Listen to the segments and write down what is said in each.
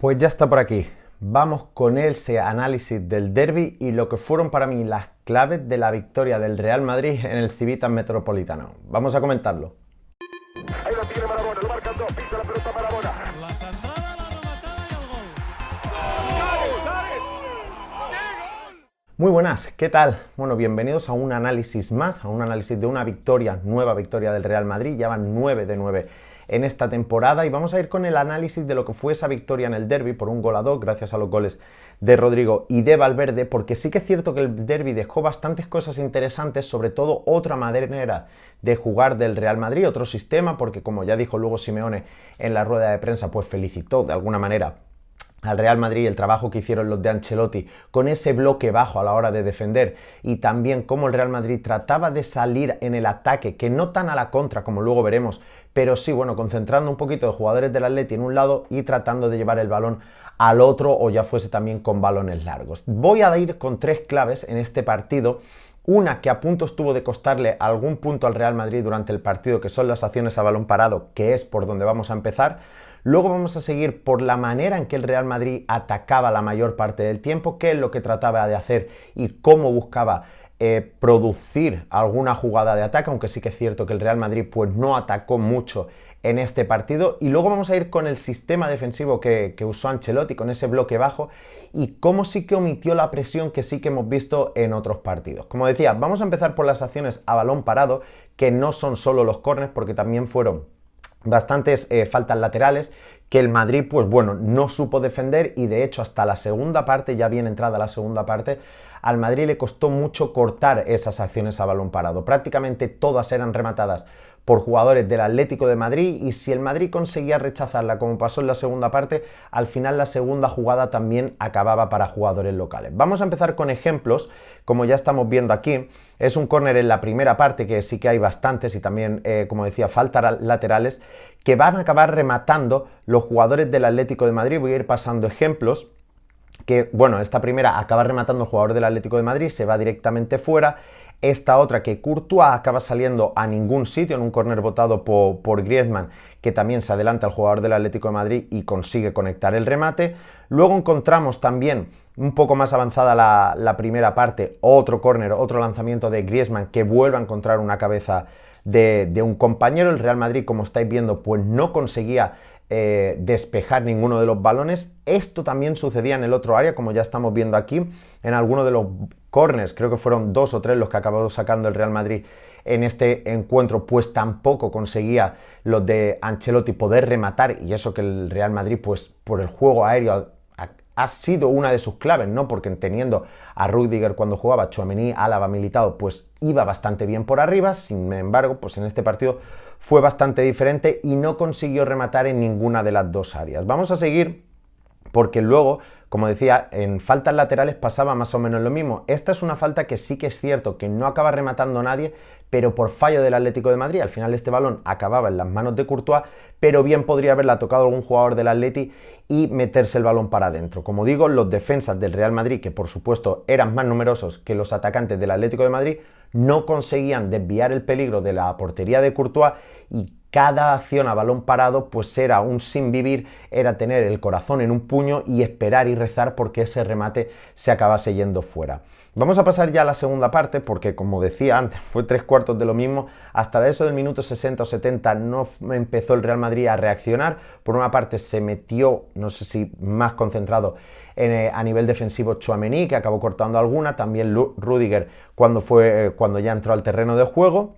Pues ya está por aquí. Vamos con ese análisis del derbi y lo que fueron para mí las claves de la victoria del Real Madrid en el Civitas Metropolitano. Vamos a comentarlo. Ahí lo tiene Marabona, lo marcan dos, pisa la pelota Marabona. La centrada, la rematada y el gol. Muy buenas, ¿qué tal? Bueno, bienvenidos a un análisis más, a un análisis de una victoria, nueva victoria del Real Madrid. Ya van 9 de 9 en esta temporada y vamos a ir con el análisis de lo que fue esa victoria en el derbi por 1-2 gracias a los goles de Rodrigo y de Valverde, porque sí que es cierto que el derbi dejó bastantes cosas interesantes, sobre todo otra manera de jugar del Real Madrid, otro sistema, porque como ya dijo luego Simeone en la rueda de prensa, pues felicitó de alguna manera al Real Madrid el trabajo que hicieron los de Ancelotti con ese bloque bajo a la hora de defender y también cómo el Real Madrid trataba de salir en el ataque, que no tan a la contra como luego veremos, pero sí, bueno, concentrando un poquito de jugadores del Atleti en un lado y tratando de llevar el balón al otro o ya fuese también con balones largos. Voy a ir con 3 claves en este partido. Una que a punto estuvo de costarle algún punto al Real Madrid durante el partido, que son las acciones a balón parado, que es por donde vamos a empezar. Luego vamos a seguir por la manera en que el Real Madrid atacaba la mayor parte del tiempo, qué es lo que trataba de hacer y cómo buscaba producir alguna jugada de ataque, aunque sí que es cierto que el Real Madrid pues no atacó mucho en este partido. Y luego vamos a ir con el sistema defensivo que usó Ancelotti, con ese bloque bajo, y cómo sí que omitió la presión que sí que hemos visto en otros partidos. Como decía, vamos a empezar por las acciones a balón parado, que no son solo los córners, porque también fueron bastantes faltas laterales que el Madrid, pues bueno, no supo defender y de hecho hasta la segunda parte, ya bien entrada la segunda parte, al Madrid le costó mucho cortar esas acciones a balón parado. Prácticamente todas eran rematadas por jugadores del Atlético de Madrid y si el Madrid conseguía rechazarla como pasó en la segunda parte, al final la segunda jugada también acababa para jugadores locales. Vamos a empezar con ejemplos, como ya estamos viendo aquí. Es un córner en la primera parte, que sí que hay bastantes y también, como decía, faltas laterales que van a acabar rematando los jugadores del Atlético de Madrid. Voy a ir pasando ejemplos. Que, bueno, esta primera acaba rematando el jugador del Atlético de Madrid, se va directamente fuera. Esta otra que Courtois acaba saliendo a ningún sitio en un córner botado por Griezmann, que también se adelanta al jugador del Atlético de Madrid y consigue conectar el remate. Luego encontramos también, un poco más avanzada la primera parte, otro córner, otro lanzamiento de Griezmann que vuelve a encontrar una cabeza de un compañero. El Real Madrid, como estáis viendo, pues no conseguía despejar ninguno de los balones. Esto también sucedía en el otro área, como ya estamos viendo aquí, en alguno de los corners, creo que fueron 2 o 3 los que acabó sacando el Real Madrid en este encuentro, pues tampoco conseguía los de Ancelotti poder rematar, y eso que el Real Madrid, pues por el juego aéreo ha sido una de sus claves, ¿no? Porque teniendo a Rudiger cuando jugaba, Tchouaméni, Álava, Militao, pues iba bastante bien por arriba. Sin embargo, pues en este partido fue bastante diferente y no consiguió rematar en ninguna de las dos áreas. Vamos a seguir porque luego, como decía, en faltas laterales pasaba más o menos lo mismo. Esta es una falta que sí que es cierto que no acaba rematando nadie, pero por fallo del Atlético de Madrid. Al final este balón acababa en las manos de Courtois, pero bien podría haberla tocado algún jugador del Atleti y meterse el balón para adentro. Como digo, los defensas del Real Madrid, que por supuesto eran más numerosos que los atacantes del Atlético de Madrid, no conseguían desviar el peligro de la portería de Courtois y cada acción a balón parado pues era un sin vivir, era tener el corazón en un puño y esperar y rezar porque ese remate se acabase yendo fuera. Vamos a pasar ya a la segunda parte porque, como decía antes, fue 3/4 de lo mismo. Hasta eso del minuto 60 o 70 no empezó el Real Madrid a reaccionar. Por una parte se metió, no sé si más concentrado a nivel defensivo, Tchouaméni, que acabó cortando alguna, también Rudiger cuando ya entró al terreno de juego.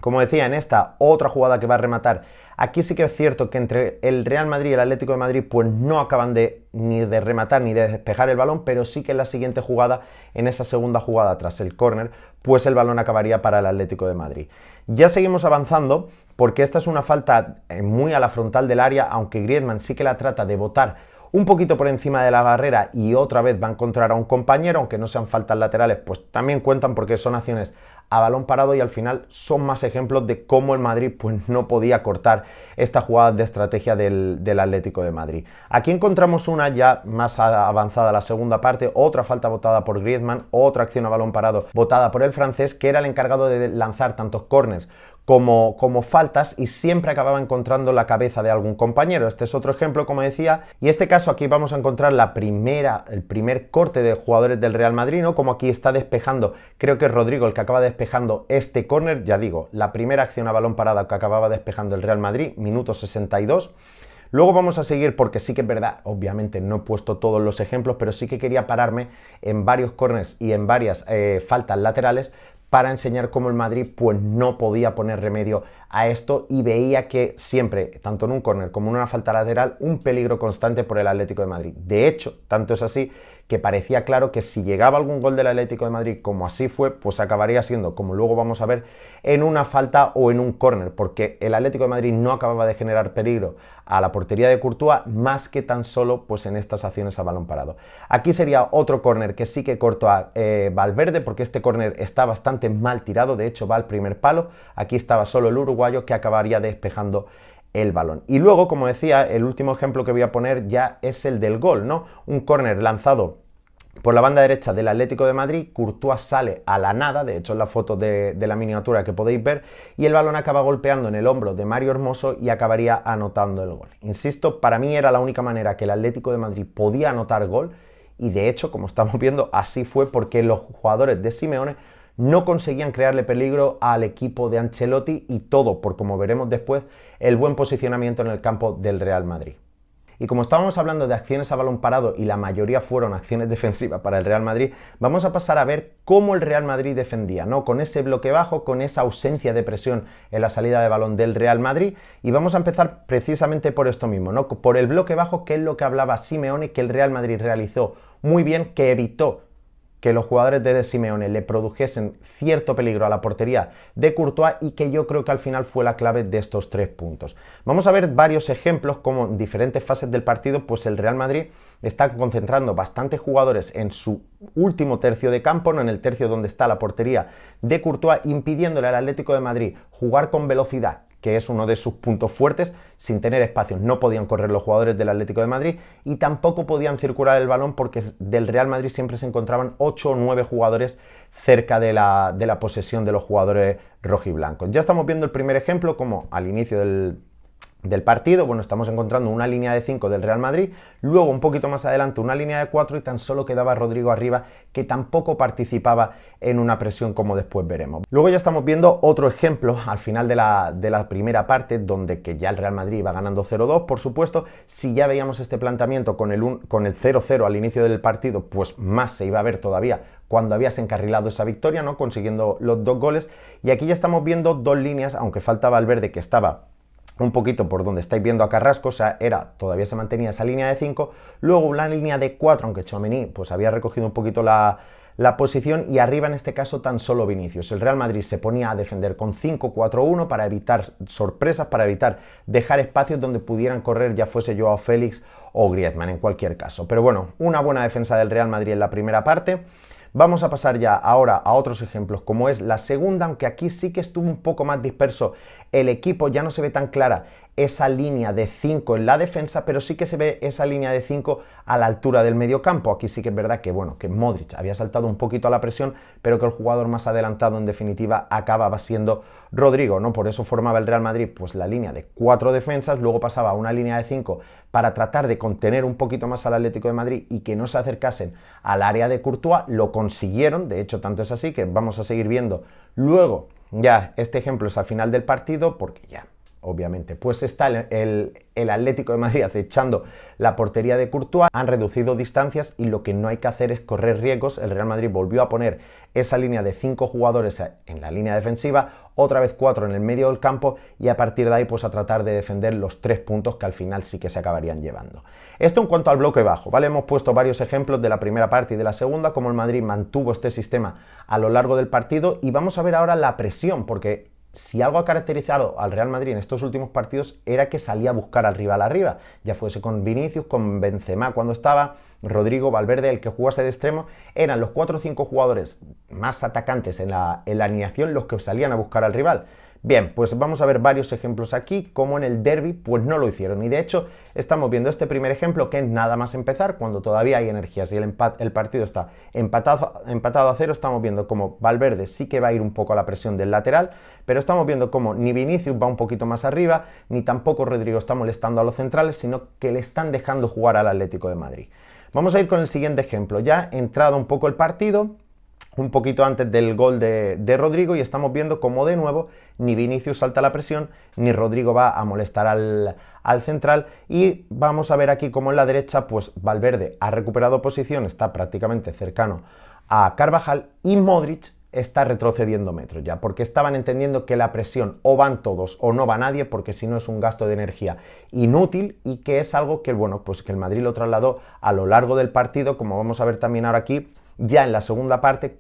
Como decía, en esta otra jugada que va a rematar, aquí sí que es cierto que entre el Real Madrid y el Atlético de Madrid pues no acaban ni de rematar ni de despejar el balón, pero sí que en la siguiente jugada, en esa segunda jugada tras el córner, pues el balón acabaría para el Atlético de Madrid. Ya seguimos avanzando porque esta es una falta muy a la frontal del área, aunque Griezmann sí que la trata de botar un poquito por encima de la barrera y otra vez va a encontrar a un compañero, aunque no sean faltas laterales, pues también cuentan porque son acciones a balón parado y al final son más ejemplos de cómo el Madrid pues no podía cortar esta jugada de estrategia del Atlético de Madrid. Aquí encontramos una ya más avanzada la segunda parte, otra falta botada por Griezmann, otra acción a balón parado botada por el francés, que era el encargado de lanzar tantos córners como faltas y siempre acababa encontrando la cabeza de algún compañero. Este es otro ejemplo, como decía, y en este caso aquí vamos a encontrar el primer corte de jugadores del Real Madrid, ¿no? Como aquí está despejando, creo que es Rodrigo el que acaba despejando este córner, ya digo, la primera acción a balón parado que acababa despejando el Real Madrid, minuto 62. Luego vamos a seguir porque sí que es verdad, obviamente no he puesto todos los ejemplos, pero sí que quería pararme en varios corners y en varias faltas laterales para enseñar cómo el Madrid pues no podía poner remedio a esto y veía que siempre, tanto en un córner como en una falta lateral, un peligro constante por el Atlético de Madrid. De hecho, tanto es así que parecía claro que si llegaba algún gol del Atlético de Madrid, como así fue, pues acabaría siendo, como luego vamos a ver, en una falta o en un córner, porque el Atlético de Madrid no acababa de generar peligro a la portería de Courtois, más que tan solo pues en estas acciones a balón parado. Aquí sería otro córner que sí que cortó a Valverde, porque este córner está bastante mal tirado, de hecho va al primer palo, aquí estaba solo el uruguayo que acabaría despejando el balón. Y luego, como decía, el último ejemplo que voy a poner ya es el del gol, ¿no? Un córner lanzado por la banda derecha del Atlético de Madrid, Courtois sale a la nada, de hecho en la foto de la miniatura que podéis ver, y el balón acaba golpeando en el hombro de Mario Hermoso y acabaría anotando el gol. Insisto, para mí era la única manera que el Atlético de Madrid podía anotar gol, y de hecho, como estamos viendo, así fue porque los jugadores de Simeone no conseguían crearle peligro al equipo de Ancelotti y todo por, como veremos después, el buen posicionamiento en el campo del Real Madrid. Y como estábamos hablando de acciones a balón parado y la mayoría fueron acciones defensivas para el Real Madrid, vamos a pasar a ver cómo el Real Madrid defendía, ¿no? Con ese bloque bajo, con esa ausencia de presión en la salida de balón del Real Madrid, y vamos a empezar precisamente por esto mismo, ¿no? Por el bloque bajo, que es lo que hablaba Simeone, que el Real Madrid realizó muy bien, que evitó que los jugadores de Simeone le produjesen cierto peligro a la portería de Courtois y que yo creo que al final fue la clave de estos 3 puntos. Vamos a ver varios ejemplos como en diferentes fases del partido, pues el Real Madrid está concentrando bastantes jugadores en su último tercio de campo, no en el tercio donde está la portería de Courtois, impidiéndole al Atlético de Madrid jugar con velocidad, que es uno de sus puntos fuertes. Sin tener espacios no podían correr los jugadores del Atlético de Madrid y tampoco podían circular el balón porque del Real Madrid siempre se encontraban 8 o 9 jugadores cerca de la posesión de los jugadores rojiblancos. Ya estamos viendo el primer ejemplo como al inicio del partido, bueno, estamos encontrando una línea de 5 del Real Madrid, luego un poquito más adelante una línea de 4 y tan solo quedaba Rodrigo arriba, que tampoco participaba en una presión como después veremos. Luego ya estamos viendo otro ejemplo al final de la primera parte, donde que ya el Real Madrid iba ganando 0-2, por supuesto. Si ya veíamos este planteamiento con el 0-0 al inicio del partido, pues más se iba a ver todavía cuando habías encarrilado esa victoria, ¿no? Consiguiendo los 2 goles, y aquí ya estamos viendo 2 líneas, aunque falta Valverde, que estaba un poquito por donde estáis viendo a Carrasco, o sea, todavía se mantenía esa línea de 5, luego una línea de 4, aunque Tchouaméni pues había recogido un poquito la posición, y arriba en este caso tan solo Vinicius. El Real Madrid se ponía a defender con 5-4-1 para evitar sorpresas, para evitar dejar espacios donde pudieran correr, ya fuese Joao Félix o Griezmann en cualquier caso. Pero bueno, una buena defensa del Real Madrid en la primera parte. Vamos a pasar ya ahora a otros ejemplos, como es la segunda, aunque aquí sí que estuvo un poco más disperso el equipo, ya no se ve tan clara esa línea de 5 en la defensa, pero sí que se ve esa línea de 5 a la altura del mediocampo. Aquí sí que es verdad que, bueno, que Modric había saltado un poquito a la presión, pero que el jugador más adelantado en definitiva acababa siendo Rodrigo, ¿no? Por eso formaba el Real Madrid pues la línea de 4 defensas, luego pasaba a una línea de 5 para tratar de contener un poquito más al Atlético de Madrid y que no se acercasen al área de Courtois. Lo consiguieron, de hecho tanto es así que vamos a seguir viendo luego ya este ejemplo es al final del partido, porque ya obviamente pues está el Atlético de Madrid acechando la portería de Courtois, han reducido distancias y lo que no hay que hacer es correr riesgos. El Real Madrid volvió a poner esa línea de 5 jugadores en la línea defensiva, otra vez 4 en el medio del campo, y a partir de ahí pues a tratar de defender los 3 puntos que al final sí que se acabarían llevando. Esto en cuanto al bloque bajo, ¿vale? Hemos puesto varios ejemplos de la primera parte y de la segunda, como el Madrid mantuvo este sistema a lo largo del partido, y vamos a ver ahora la presión, porque si algo ha caracterizado al Real Madrid en estos últimos partidos era que salía a buscar al rival arriba, ya fuese con Vinicius, con Benzema cuando estaba, Rodrigo, Valverde, el que jugase de extremo, eran los 4 o 5 jugadores más atacantes en la alineación los que salían a buscar al rival. Bien, pues vamos a ver varios ejemplos aquí, como en el derbi, pues no lo hicieron. Y de hecho, estamos viendo este primer ejemplo, que es nada más empezar, cuando todavía hay energías y el partido está empatado a 0, estamos viendo como Valverde sí que va a ir un poco a la presión del lateral, pero estamos viendo como ni Vinicius va un poquito más arriba, ni tampoco Rodrigo está molestando a los centrales, sino que le están dejando jugar al Atlético de Madrid. Vamos a ir con el siguiente ejemplo, ya entrado un poco el partido, un poquito antes del gol de Rodrigo, y estamos viendo como de nuevo ni Vinicius salta la presión, ni Rodrigo va a molestar al central, y vamos a ver aquí como en la derecha pues Valverde ha recuperado posición, está prácticamente cercano a Carvajal, y Modric está retrocediendo metros ya, porque estaban entendiendo que la presión o van todos o no va nadie, porque si no es un gasto de energía inútil, y que es algo que, bueno, pues que el Madrid lo trasladó a lo largo del partido, como vamos a ver también ahora aquí. Ya en la segunda parte,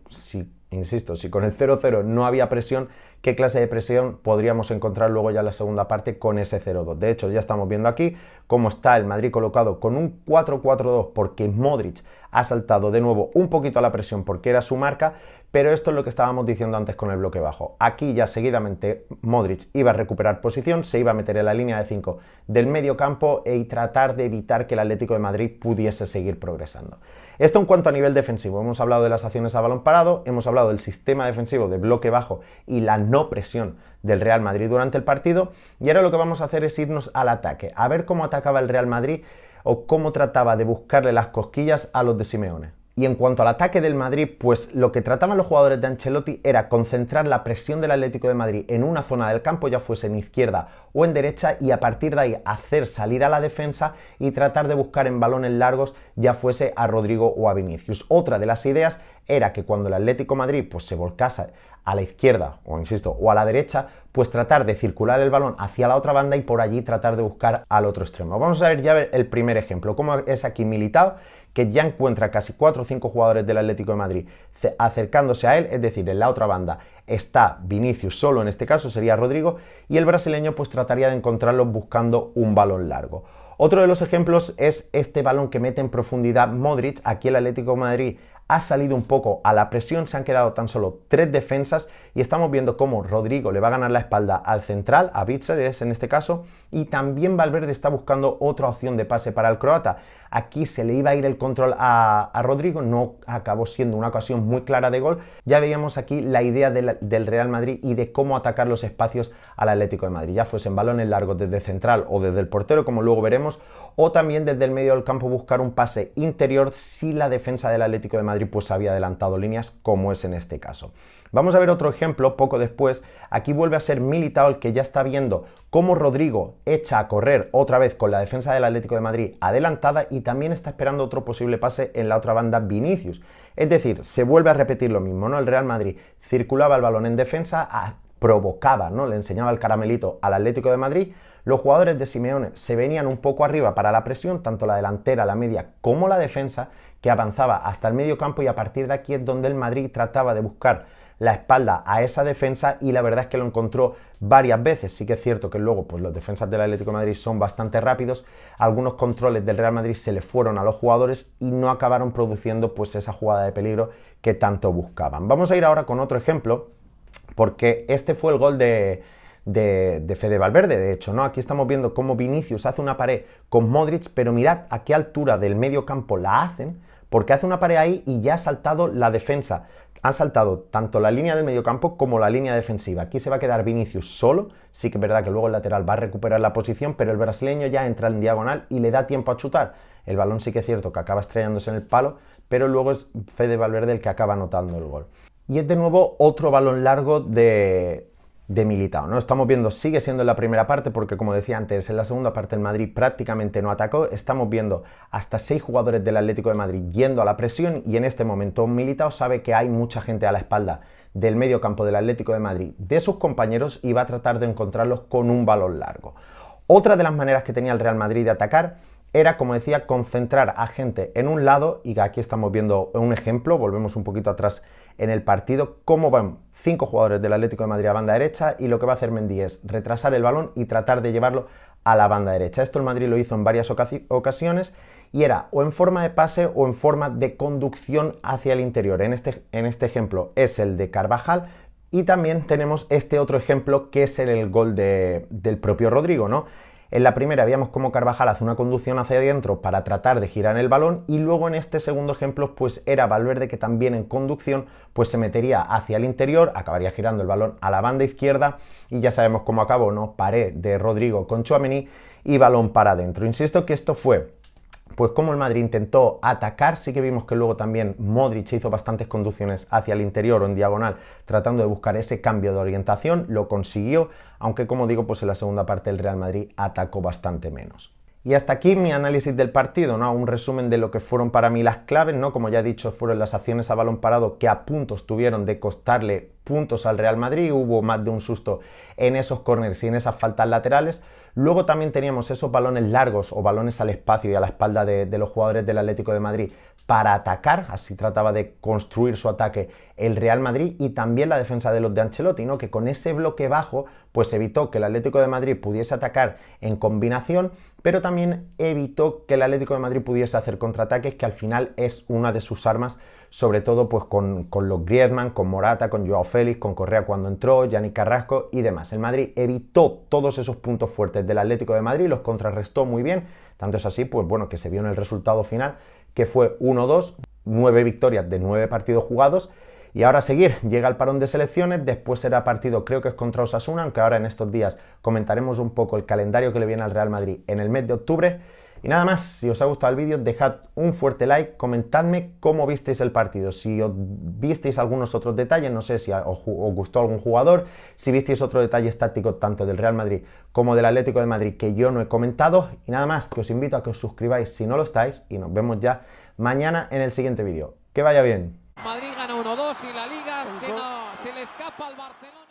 insisto, si con el 0-0 no había presión, ¿qué clase de presión podríamos encontrar luego ya en la segunda parte con ese 0-2? De hecho, ya estamos viendo aquí cómo está el Madrid colocado con un 4-4-2, porque Modric ha saltado de nuevo un poquito a la presión porque era su marca, pero esto es lo que estábamos diciendo antes con el bloque bajo. Aquí ya seguidamente Modric iba a recuperar posición, se iba a meter en la línea de 5 del medio campo y tratar de evitar que el Atlético de Madrid pudiese seguir progresando. Esto en cuanto a nivel defensivo. Hemos hablado de las acciones a balón parado, hemos hablado del sistema defensivo de bloque bajo y la no presión del Real Madrid durante el partido, y ahora lo que vamos a hacer es irnos al ataque, a ver cómo atacaba el Real Madrid o cómo trataba de buscarle las cosquillas a los de Simeone. Y en cuanto al ataque del Madrid, pues lo que trataban los jugadores de Ancelotti era concentrar la presión del Atlético de Madrid en una zona del campo, ya fuese en izquierda o en derecha, y a partir de ahí hacer salir a la defensa y tratar de buscar en balones largos, ya fuese a Rodrigo o a Vinicius. Otra de las ideas era que cuando el Atlético de Madrid pues se volcase a la izquierda o, insisto, o a la derecha, pues tratar de circular el balón hacia la otra banda y por allí tratar de buscar al otro extremo. Vamos a ver ya el primer ejemplo, cómo es aquí Militao, que ya encuentra casi 4 o 5 jugadores del Atlético de Madrid acercándose a él, es decir, en la otra banda está Vinicius solo, en este caso sería Rodrigo, y el brasileño pues trataría de encontrarlos buscando un balón largo. Otro de los ejemplos es este balón que mete en profundidad Modric. Aquí el Atlético de Madrid ha salido un poco a la presión, se han quedado tan solo 3 defensas y estamos viendo cómo Rodrigo le va a ganar la espalda al central, a Witsel en este caso, y también Valverde está buscando otra opción de pase para el croata. Aquí se le iba a ir el control a Rodrigo, no acabó siendo una ocasión muy clara de gol. Ya veíamos aquí la idea del Real Madrid y de cómo atacar los espacios al Atlético de Madrid, ya fuesen balones largos desde central o desde el portero, como luego veremos, o también desde el medio del campo buscar un pase interior si la defensa del Atlético de Madrid pues había adelantado líneas, como es en este caso. Vamos a ver otro ejemplo poco después. Aquí vuelve a ser Militao el que ya está viendo cómo Rodrigo echa a correr otra vez con la defensa del Atlético de Madrid adelantada, y también está esperando otro posible pase en la otra banda Vinicius. Es decir, se vuelve a repetir lo mismo, ¿no? El Real Madrid circulaba el balón en defensa, provocaba, ¿no? Le enseñaba el caramelito al Atlético de Madrid. Los jugadores de Simeone se venían un poco arriba para la presión, tanto la delantera, la media como la defensa, que avanzaba hasta el medio campo, y a partir de aquí es donde el Madrid trataba de buscar la espalda a esa defensa, y la verdad es que lo encontró varias veces. Sí que es cierto que luego pues los defensas del Atlético de Madrid son bastante rápidos, algunos controles del Real Madrid se le fueron a los jugadores y no acabaron produciendo pues esa jugada de peligro que tanto buscaban. Vamos a ir ahora con otro ejemplo, porque este fue el gol de Fede Valverde, de hecho, ¿no? Aquí estamos viendo cómo Vinicius hace una pared con Modric, pero mirad a qué altura del medio campo la hacen, porque hace una pared ahí y ya ha saltado la defensa. Han saltado tanto la línea del medio campo como la línea defensiva. Aquí se va a quedar Vinicius solo, sí que es verdad que luego el lateral va a recuperar la posición, pero el brasileño ya entra en diagonal y le da tiempo a chutar. El balón sí que es cierto que acaba estrellándose en el palo, pero luego es Fede Valverde el que acaba anotando el gol. Y es de nuevo otro balón largo de Militao, ¿no? Estamos viendo, sigue siendo en la primera parte, porque como decía antes, en la segunda parte el Madrid prácticamente no atacó. Estamos viendo hasta 6 jugadores del Atlético de Madrid yendo a la presión, y en este momento Militao sabe que hay mucha gente a la espalda del medio campo del Atlético de Madrid, de sus compañeros, y va a tratar de encontrarlos con un balón largo. Otra de las maneras que tenía el Real Madrid de atacar era, como decía, concentrar a gente en un lado, y aquí estamos viendo un ejemplo, volvemos un poquito atrás en el partido, cómo van 5 jugadores del Atlético de Madrid a banda derecha, y lo que va a hacer Mendy es retrasar el balón y tratar de llevarlo a la banda derecha. Esto el Madrid lo hizo en varias ocasiones, y era o en forma de pase o en forma de conducción hacia el interior. En este ejemplo es el de Carvajal, Y también tenemos este otro ejemplo que es el gol del propio Rodrigo, ¿no? En la primera veíamos cómo Carvajal hace una conducción hacia adentro para tratar de girar el balón, y luego en este segundo ejemplo pues era Valverde que también en conducción pues se metería hacia el interior, acabaría girando el balón a la banda izquierda y ya sabemos cómo acabó, ¿no? Pared de Rodrigo con Tchouaméni y balón para adentro. Insisto que esto fue pues como el Madrid intentó atacar. Sí que vimos que luego también Modric hizo bastantes conducciones hacia el interior o en diagonal tratando de buscar ese cambio de orientación, lo consiguió, aunque como digo, pues en la segunda parte el Real Madrid atacó bastante menos. Y hasta aquí mi análisis del partido, ¿no? Un resumen de lo que fueron para mí las claves, ¿no? Como ya he dicho, fueron las acciones a balón parado que a puntos tuvieron de costarle puntos al Real Madrid. Hubo más de un susto en esos córners y en esas faltas laterales. Luego también teníamos esos balones largos o balones al espacio y a la espalda de los jugadores del Atlético de Madrid para atacar, así trataba de construir su ataque el Real Madrid, y también la defensa de los de Ancelotti, ¿no? Que con ese bloque bajo pues evitó que el Atlético de Madrid pudiese atacar en combinación, pero también evitó que el Atlético de Madrid pudiese hacer contraataques, que al final es una de sus armas, sobre todo pues con los Griezmann, con Morata, con Joao Félix, con Correa cuando entró, Yannick Carrasco y demás. El Madrid evitó todos esos puntos fuertes del Atlético de Madrid, los contrarrestó muy bien, tanto es así pues bueno que se vio en el resultado final, que fue 1-2, 9 victorias de 9 partidos jugados. Y ahora a seguir, llega el parón de selecciones, después será partido, creo que es contra Osasuna, aunque ahora en estos días comentaremos un poco el calendario que le viene al Real Madrid en el mes de octubre. Y nada más, si os ha gustado el vídeo, dejad un fuerte like, comentadme cómo visteis el partido, si os visteis algunos otros detalles, no sé si os gustó algún jugador, si visteis otros detalles tácticos tanto del Real Madrid como del Atlético de Madrid que yo no he comentado. Y nada más, que os invito a que os suscribáis si no lo estáis, y nos vemos ya mañana en el siguiente vídeo. Que vaya bien. Madrid gana 1-2 y la Liga se le escapa al Barcelona.